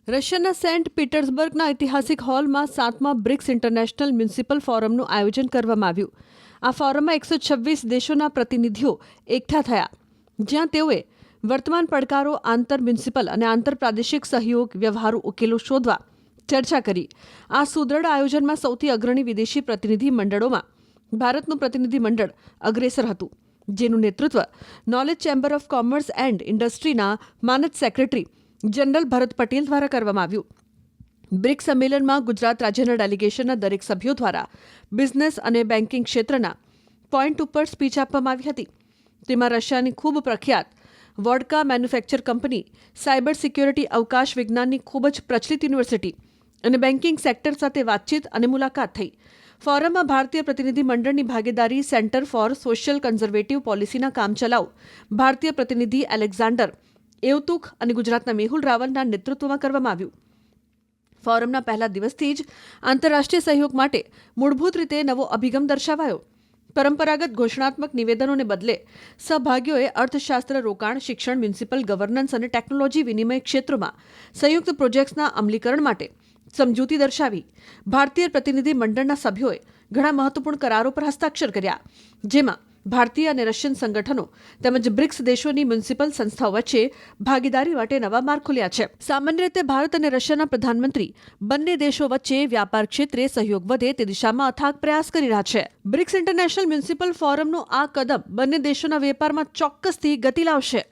રશિયાના સેન્ટ પીટર્સબર્ગના ઐતિહાસિક હોલમાં 7મા બ્રિક્સ ઇન્ટરનેશનલ મ્યુનિસિપલ ફોરમનું આયોજન કરવામાં આવ્યું. આ ફોરમમાં 126 દેશોના પ્રતિનિધિઓ એકઠા થયા, જ્યાં તેઓએ વર્તમાન પડકારો, આંતર મ્યુનિસિપલ અને આંતર પ્રાદેશિક સહયોગ, વ્યવહારુ ઉકેલો શોધવા ચર્ચા કરી. આ સુદૃઢ આયોજનમાં સૌથી અગ્રણી વિદેશી પ્રતિનિધિ મંડળોમાં ભારતનું પ્રતિનિધિ મંડળ અગ્રેસર હતું, જેનું નેતૃત્વ knowledge chamber of commerce and ઇન્ડસ્ટ્રીના માનદ સેક્રેટરી જનરલ ભરત પટેલ દ્વારા કરવામાં આવ્યું. બ્રિક્સ સંમેલનમાં ગુજરાત રાજ્યના ડેલિગેશનના દરેક સભ્યો દ્વારા બિઝનેસ અને બેન્કિંગ ક્ષેત્રના પોઈન્ટ ઉપર સ્પીચ આપવામાં આવી હતી. તેમાં રશિયાની ખૂબ પ્રખ્યાત vodka manufacture company, cyber security, અવકાશ વિજ્ઞાનની ખૂબ જ પ્રચલિત યુનિવર્સિટી અને બેન્કિંગ સેક્ટર સાથે વાતચીત અને મુલાકાત થઈ. ફોરમમાં ભારતીય પ્રતિનિધિ મંડળની ભાગીદારી સેન્ટર ફોર સોશિયલ કન્ઝર્વેટિવ પોલિસીના કામચલાઉ ભારતીય પ્રતિનિધિ એલેક્ઝાન્ડર એવતુખ અને ગુજરાતના મેહુલ રાવલના નેતૃત્વમાં કરવામાં આવ્યું. ફોરમના પહેલા દિવસથી જ આંતરરાષ્ટ્રીય સહયોગ માટે મૂળભૂત રીતે નવો અભિગમ દર્શાવાયો. પરંપરાગત ઘોષણાત્મક નિવેદનોને બદલે સહભાગીઓએ અર્થશાસ્ત્ર, રોકાણ, શિક્ષણ, મ્યુનિસિપલ ગવર્નન્સ અને ટેકનોલોજી વિનિમય ક્ષેત્રોમાં સંયુક્ત પ્રોજેક્ટ્સના અમલીકરણ માટે સમજૂતી દર્શાવી. ભારતીય પ્રતિનિધિ મંડળના સભ્યોએ ઘણા મહત્વપૂર્ણ કરારો પર હસ્તાક્ષર કર્યા, જેમાં ભારતીય અને રશિયન સંગઠનો તેમજ બ્રિક્સ દેશોની મ્યુનિસિપલ સંસ્થાઓ વચ્ચે ભાગીદારી માટે નવા માર્ગ ખુલ્યા છે. સામાન્ય રીતે ભારત અને રશિયાના પ્રધાનમંત્રી બંને દેશો વચ્ચે વ્યાપાર ક્ષેત્રે સહયોગ વધે તે દિશામાં અથાગ પ્રયાસ કરી રહ્યા છે. બ્રિક્સ ઇન્ટરનેશનલ મ્યુનિસિપલ ફોરમનું આ કદમ બંને દેશોના વેપારમાં ચોક્કસથી ગતિ લાવશે.